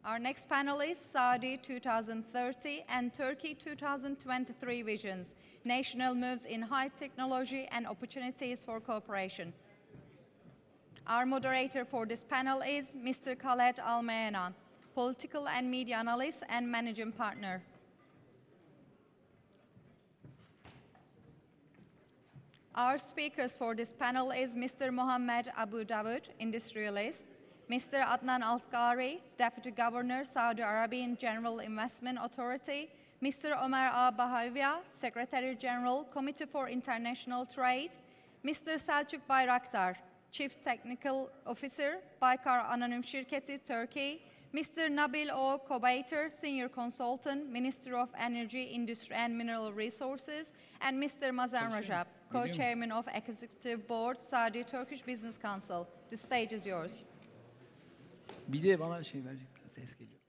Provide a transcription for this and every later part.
Our next panelists, Saudi 2030 and Turkey 2023 visions, national moves in high technology and opportunities for cooperation. Our moderator for this panel is Mr. Khaled Almaeena, political and media analyst and managing partner. Our speakers for this panel is Mr. Mohamad Abudawoud, Industrialist, Mr. Adnan Al-Ghari, Deputy Governor, Saudi Arabian General Investment Authority, Mr. Omar Bahlaiwa, Secretary General, Committee for International Trade, Mr. Selçuk Bayraktar, Chief Technical Officer, BAYKAR Anonim Şirketi, Turkey, Mr. Nabil Al-Khowaiter, Senior Consultant, Minister of Energy, Industry and Mineral Resources, and Mr. Mazen Rajab, Co-Chairman of Executive Board, Saudi-Turkish Business Council. The stage is yours. Bir de bana şey verecekler, ses geliyor.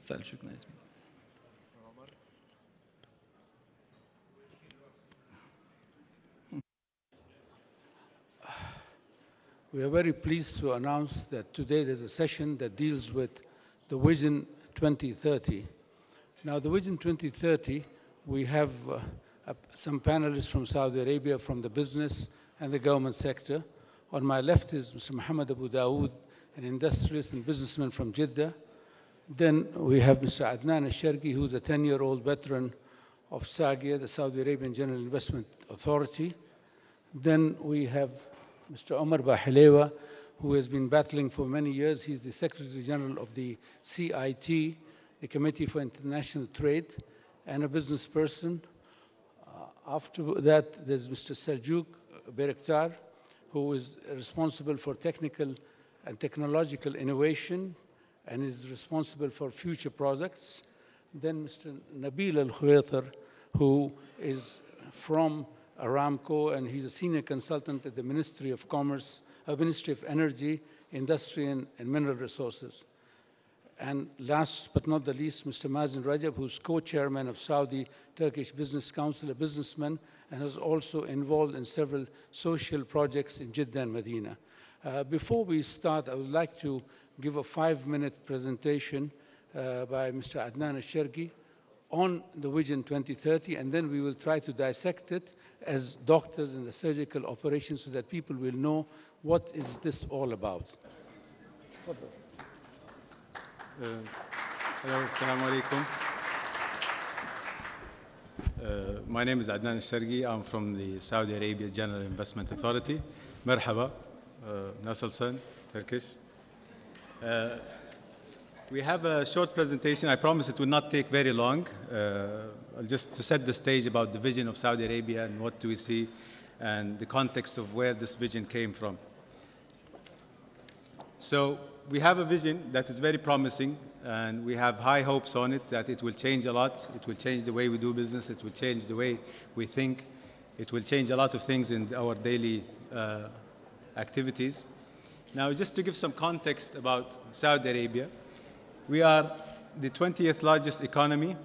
Selçuk, nice. We are very pleased to announce that today there's a session that deals with the Vision 2030. Now, the Vision 2030, we have some panelists from Saudi Arabia, from the business and the government sector. On my left is Mr. Mohamad Abudawoud, an industrialist and businessman from Jeddah. Then we have Mr. Adnan Alshargi, who's a 10-year-old veteran of SAGIA, the Saudi Arabian General Investment Authority. Then we have Mr. Omar Bahlaiwa, who has been battling for many years. He's the Secretary General of the CIT, the Committee for International Trade, and a business person. After that, there's Mr. Selçuk Bayraktar, who is responsible for technical and technological innovation and is responsible for future projects. Then Mr. Nabil Al-Khowaiter, who is from Aramco, and he's a senior consultant at the Ministry of Commerce, Ministry of Energy, Industry and Mineral Resources. And last but not the least, Mr. Mazen Rajab, who's co-chairman of Saudi-Turkish Business Council, a businessman, and is also involved in several social projects in Jeddah and Medina. Before we start, I would like to give a 5-minute presentation by Mr. Adnan Alshargi on the Vision 2030, and then we will try to dissect it as doctors in the surgical operations so that people will know what is this all about. Hello, assalamu alaikum. My name is Adnan Alshargi. I'm from the Saudi Arabia General Investment Authority. Marhaba, Nasılsın, Turkish. We have a short presentation. I promise it will not take very long. Just to set the stage about the vision of Saudi Arabia and what do we see and the context of where this vision came from. So we have a vision that is very promising, and we have high hopes on it that it will change a lot. It will change the way we do business. It will change the way we think. It will change a lot of things in our daily activities. Now, just to give some context about Saudi Arabia, we are the 20th largest economy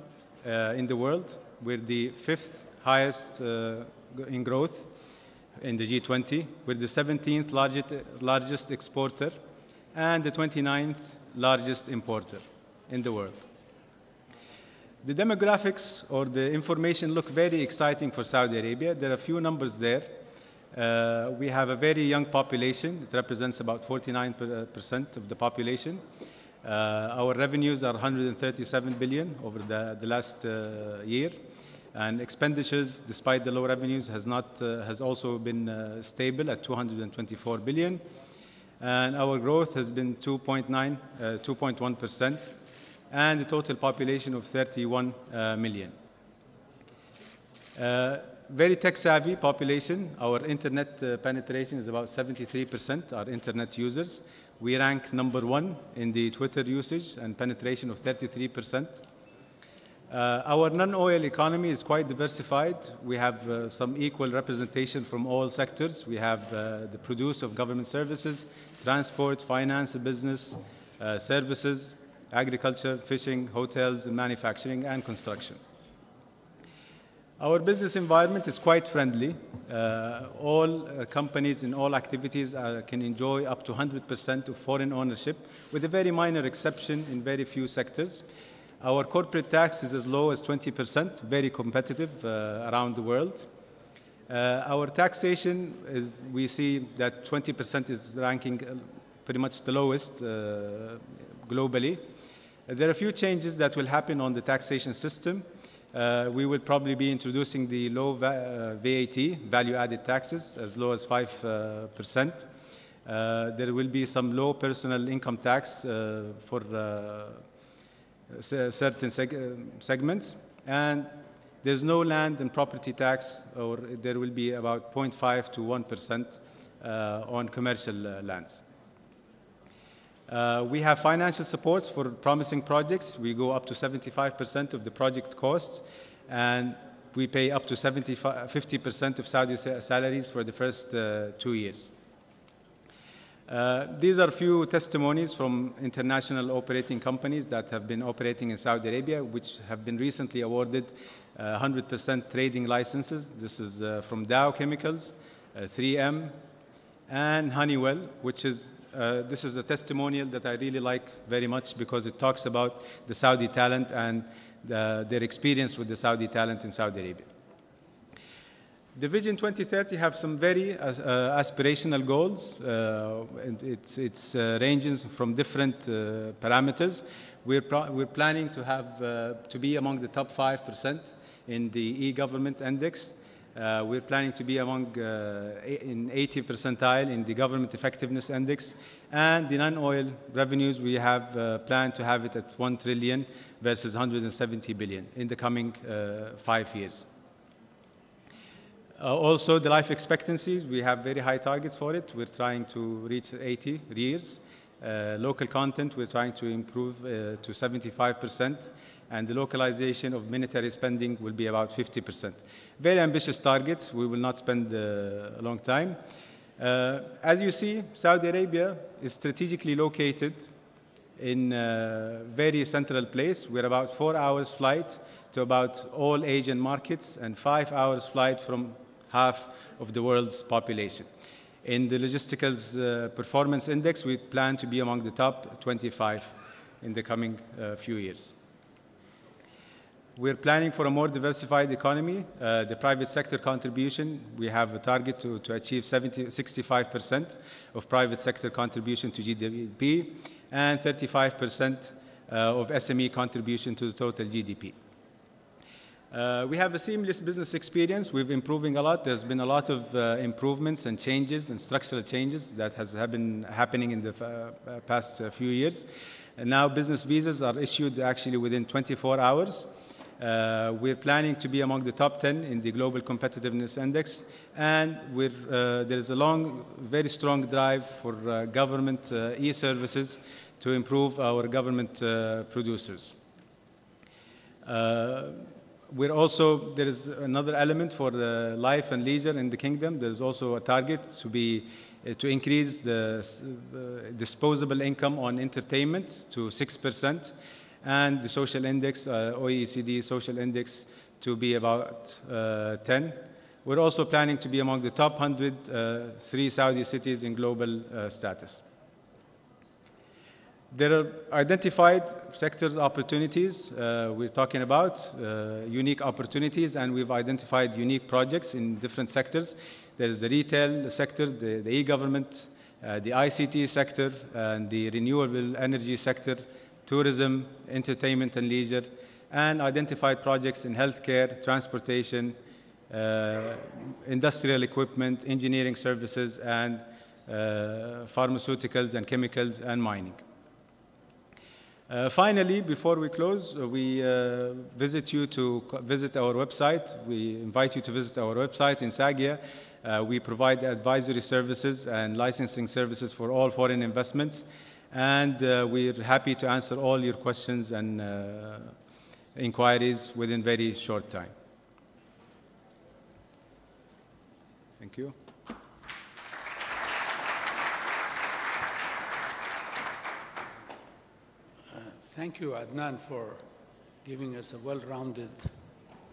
in the world. We're the 5th highest in growth in the G20. We're the 17th largest exporter and the 29th largest importer in the world. The demographics or the information look very exciting for Saudi Arabia. There are a few numbers there. We have a very young population. It represents about 49% of the population. Our revenues are 137 billion over the last year, and expenditures, despite the low revenues, has also been stable at 224 billion, and our growth has been 2.1%, and a total population of 31 million. Very tech-savvy population. Our internet penetration is about 73%, our internet users. We rank #1 in the Twitter usage and penetration of 33%. Our non-oil economy is quite diversified. We have some equal representation from all sectors. We have the produce of government services, transport, finance, business, services, agriculture, fishing, hotels, and manufacturing, and construction. Our business environment is quite friendly. All companies in all activities can enjoy up to 100% of foreign ownership, with a very minor exception in very few sectors. Our corporate tax is as low as 20%, very competitive around the world. Our taxation is, we see that 20% is ranking pretty much the lowest globally. There are a few changes that will happen on the taxation system. We will probably be introducing the low VAT, value-added taxes, as low as 5%. There will be some low personal income tax for certain segments, and there's no land and property tax, or there will be about 0.5 to 1% on commercial lands. We have financial supports for promising projects. We go up to 75% of the project cost, and we pay up to 50% of Saudi salaries for the first 2 years. These are a few testimonies from international operating companies that have been operating in Saudi Arabia, which have been recently awarded 100% trading licenses. This is from Dow Chemicals, 3M, and Honeywell, which is, this is a testimonial that I really like very much because it talks about the Saudi talent and their experience with the Saudi talent in Saudi Arabia. The Vision 2030 have some very aspirational goals. It's ranges from different parameters. We're planning to have to be among the top 5% in the e-government index. We're planning to be among in 80th percentile in the government effectiveness index, and the non-oil revenues we have planned to have it at 1 trillion versus 170 billion in the coming 5 years. Also, the life expectancies, we have very high targets for it. We're trying to reach 80 years. Local content, we're trying to improve to 75%, and the localization of military spending will be about 50%. Very ambitious targets. We will not spend a long time. As you see, Saudi Arabia is strategically located in a very central place. We're about 4 hours flight to about all Asian markets and 5 hours flight from half of the world's population. In the Logisticals Performance Index, we plan to be among the top 25 in the coming few years. We're planning for a more diversified economy. The private sector contribution, we have a target to achieve 65% of private sector contribution to GDP and 35% of SME contribution to the total GDP. We have a seamless business experience. We've improving a lot. There's been a lot of improvements and changes and structural changes that has been happening in the past few years. And now business visas are issued actually within 24 hours. We're planning to be among the top 10 in the Global Competitiveness Index, and there is a very strong drive for government e-services to improve our government producers. There is another element for the life and leisure in the kingdom. There's also a target to increase the disposable income on entertainment to 6%, and the social index, OECD social index, to be about 10. We're also planning to be among the top 103 Saudi cities in global status. There are identified sector opportunities. We're talking about unique opportunities, and we've identified unique projects in different sectors. There's the retail sector, the e-government, the ICT sector, and the renewable energy sector, tourism, entertainment and leisure, and identified projects in healthcare, transportation, industrial equipment, engineering services, and pharmaceuticals and chemicals and mining. Finally, before we close, we visit you to visit our website. We invite you to visit our website in SAGIA. We provide advisory services and licensing services for all foreign investments. And we're happy to answer all your questions and inquiries within very short time. Thank you. Thank you, Adnan, for giving us a well-rounded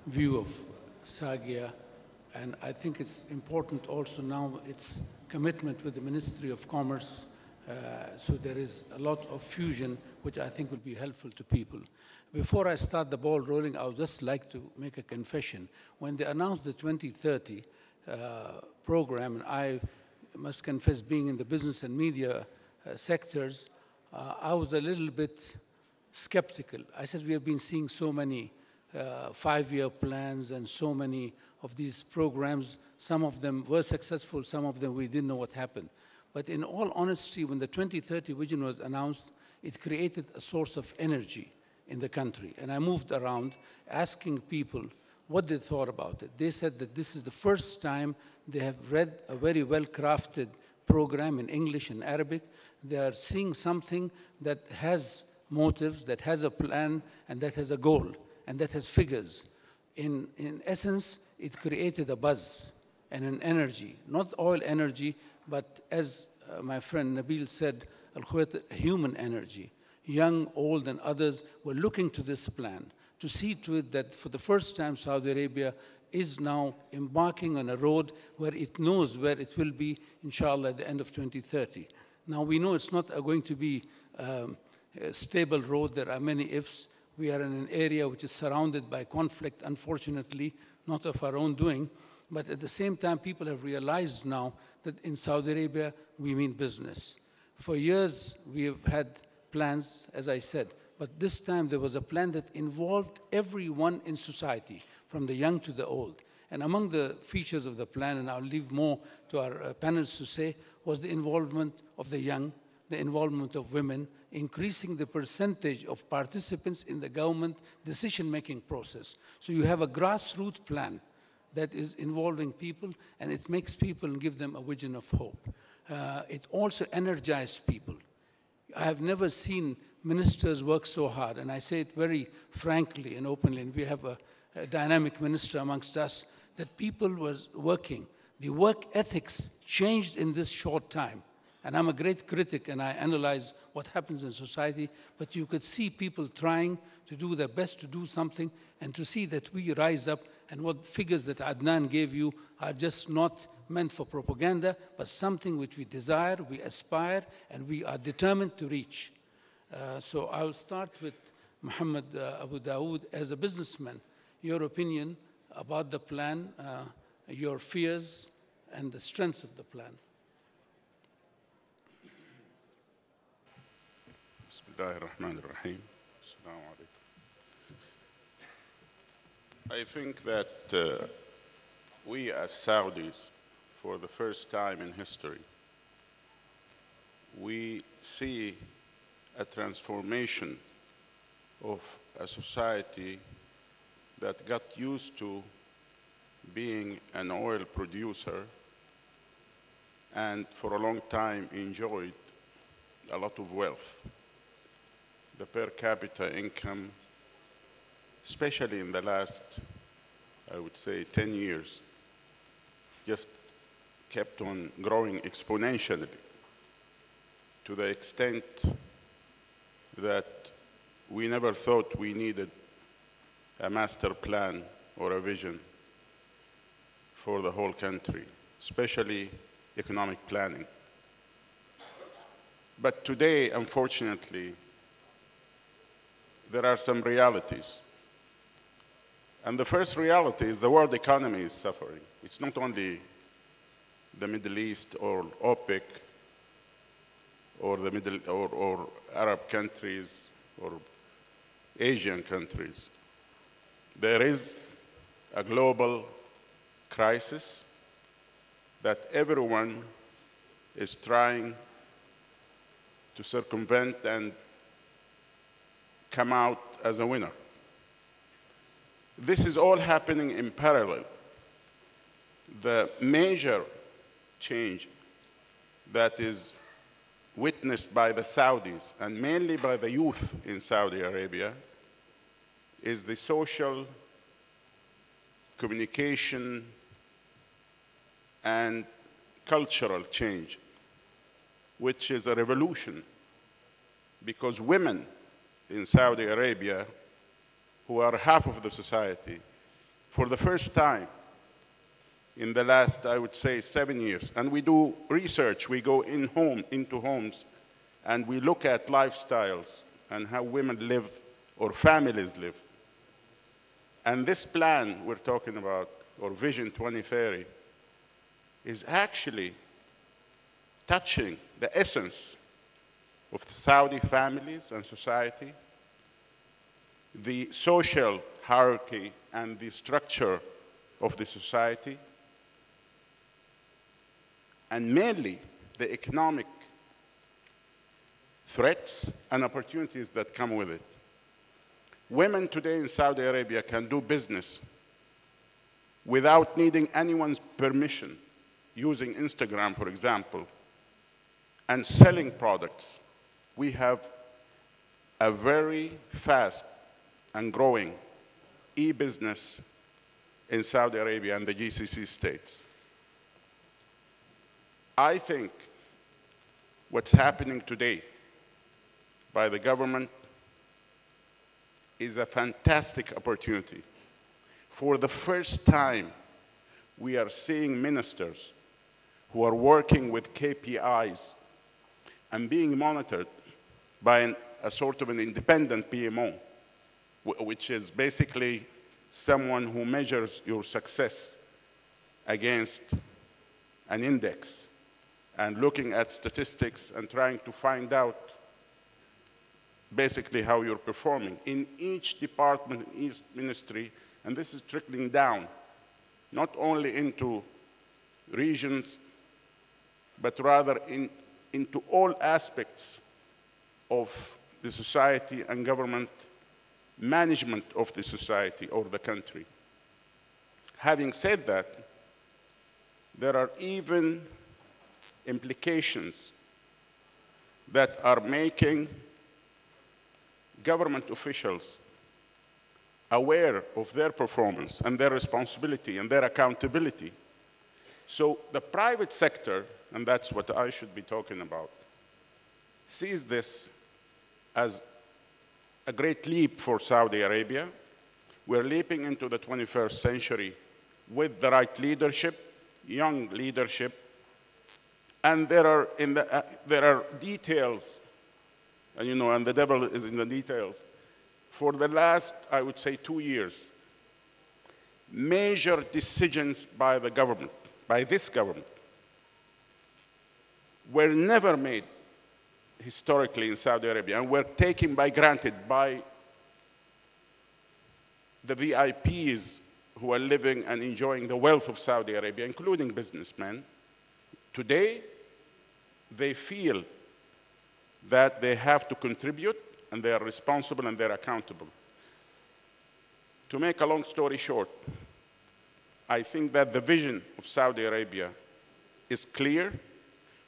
view of SAGIA. And I think it's important also now its commitment with the Ministry of Commerce. So there is a lot of fusion, which I think will be helpful to people. Before I start the ball rolling, I would just like to make a confession. When they announced the 2030 program, and I must confess, being in the business and media sectors, I was a little bit skeptical. I said, we have been seeing so many 5-year plans and so many of these programs. Some of them were successful, some of them we didn't know what happened. But in all honesty, when the 2030 vision was announced, it created a source of energy in the country. And I moved around asking people what they thought about it. They said that this is the first time they have read a very well-crafted program in English and Arabic. They are seeing something that has motives, that has a plan, and that has a goal, and that has figures. In essence, it created a buzz and an energy, not oil energy, but as my friend Nabil said, Al-Khowaiter, human energy. Young, old, and others were looking to this plan to see to it that for the first time Saudi Arabia is now embarking on a road where it knows where it will be, inshallah, at the end of 2030. Now, we know it's not going to be a stable road. There are many ifs. We are in an area which is surrounded by conflict, unfortunately, not of our own doing. But at the same time, people have realized now that in Saudi Arabia, we mean business. For years, we have had plans, as I said, but this time there was a plan that involved everyone in society, from the young to the old. And among the features of the plan, and I'll leave more to our panelists to say, was the involvement of the young, the involvement of women, increasing the percentage of participants in the government decision-making process. So you have a grassroots plan that is involving people, and it makes people and give them a vision of hope. It also energized people. I have never seen ministers work so hard, and I say it very frankly and openly, and we have a dynamic minister amongst us, that people was working. The work ethics changed in this short time. And I'm a great critic, and I analyze what happens in society, but you could see people trying to do their best to do something, and to see that we rise up, and what figures that Adnan gave you are just not meant for propaganda, but something which we desire, we aspire, and we are determined to reach. So I'll start with Mohamad Abudawoud. As a businessman, your opinion about the plan, your fears, and the strengths of the plan. Bismillahirrahmanirrahim. Assalamu alaikum. I think that we as Saudis, for the first time in history, we see a transformation of a society that got used to being an oil producer and for a long time enjoyed a lot of wealth. The per capita income, especially in the last, I would say, 10 years, just kept on growing exponentially to the extent that we never thought we needed a master plan or a vision for the whole country, especially economic planning. But today, unfortunately, there are some realities. And the first reality is the world economy is suffering. It's not only the Middle East or OPEC or or Arab countries or Asian countries. There is a global crisis that everyone is trying to circumvent and come out as a winner. This is all happening in parallel. The major change that is witnessed by the Saudis, and mainly by the youth in Saudi Arabia, is the social communication and cultural change, which is a revolution, because women in Saudi Arabia, who are half of the society, for the first time in the last, I would say, 7 years, and we do research, we go into homes, and we look at lifestyles and how women live or families live. And this plan we're talking about, or Vision 2030, is actually touching the essence of the Saudi families and society, the social hierarchy and the structure of the society, and mainly the economic threats and opportunities that come with it. Women today in Saudi Arabia can do business without needing anyone's permission, using Instagram, for example, and selling products. We have a very fast and growing e-business in Saudi Arabia and the GCC states. I think what's happening today by the government is a fantastic opportunity. For the first time, we are seeing ministers who are working with KPIs and being monitored by a sort of an independent PMO, which is basically someone who measures your success against an index and looking at statistics and trying to find out basically how you're performing in each department, in each ministry, and this is trickling down, not only into regions, but rather into all aspects of the society and government management of the society or the country. Having said that, there are even implications that are making government officials aware of their performance and their responsibility and their accountability. So the private sector, and that's what I should be talking about, sees this as a great leap for Saudi Arabia. We're leaping into the 21st century with the right leadership, young leadership, and there are details, and the devil is in the details. For the last, I would say, 2 years, major decisions by the government, by this government, were never made historically in Saudi Arabia and were taken by granted by the VIPs who are living and enjoying the wealth of Saudi Arabia, including businessmen. Today, they feel that they have to contribute and they are responsible and they're accountable. To make a long story short, I think that the vision of Saudi Arabia is clear.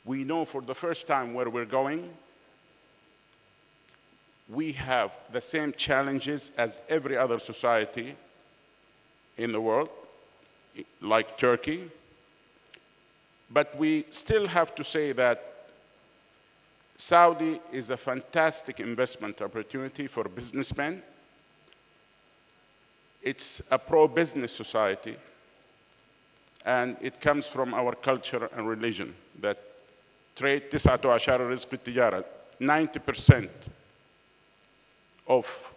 We know for the first time where we're going. We have the same challenges as every other society in the world, like Turkey. But we still have to say that Saudi is a fantastic investment opportunity for businessmen. It's a pro-business society, and it comes from our culture and religion, that trade, 19 رزق التجارة, 90% of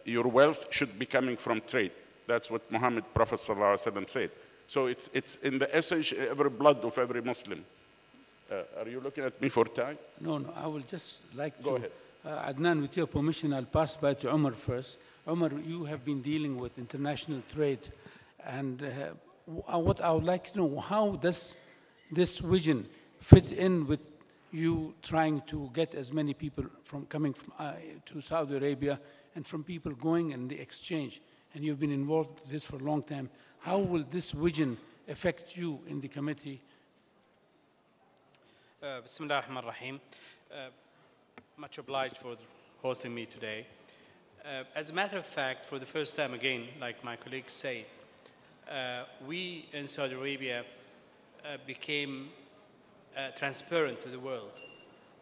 your wealth should be coming from trade. That's what Muhammad, Prophet ﷺ said. So it's in the essence, every blood of every Muslim. Are you looking at me for time? No, I will just like Go to... ahead. Adnan, with your permission, I'll pass by to Omar first. Omar, you have been dealing with international trade, and what I would like to know, how does this vision fit in with you trying to get as many people coming to Saudi Arabia and from people going in the exchange, and you've been involved with this for a long time. How will this vision affect you in the committee? Bismillah ar-Rahman ar-Rahim. Much obliged for hosting me today. As a matter of fact, for the first time again, like my colleagues say, we in Saudi Arabia became transparent to the world.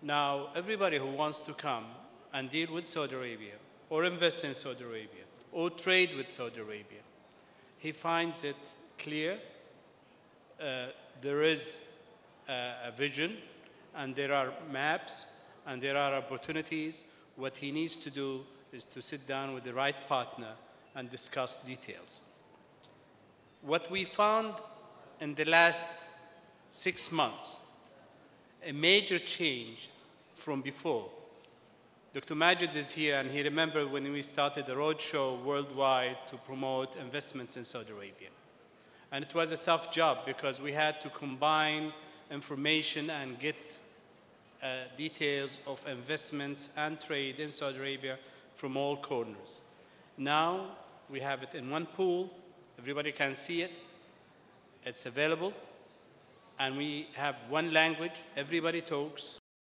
Now, everybody who wants to come and deal with Saudi Arabia, or invest in Saudi Arabia, or trade with Saudi Arabia, he finds it clear. There is a vision, and there are maps, and there are opportunities. What he needs to do is to sit down with the right partner and discuss details. What we found in the last 6 months, a major change from before. Dr. Majid is here, and he remembered when we started a roadshow worldwide to promote investments in Saudi Arabia. And it was a tough job because we had to combine information and get details of investments and trade in Saudi Arabia from all corners. Now we have it in one pool. Everybody can see it. It's available. And we have one language. Everybody talks.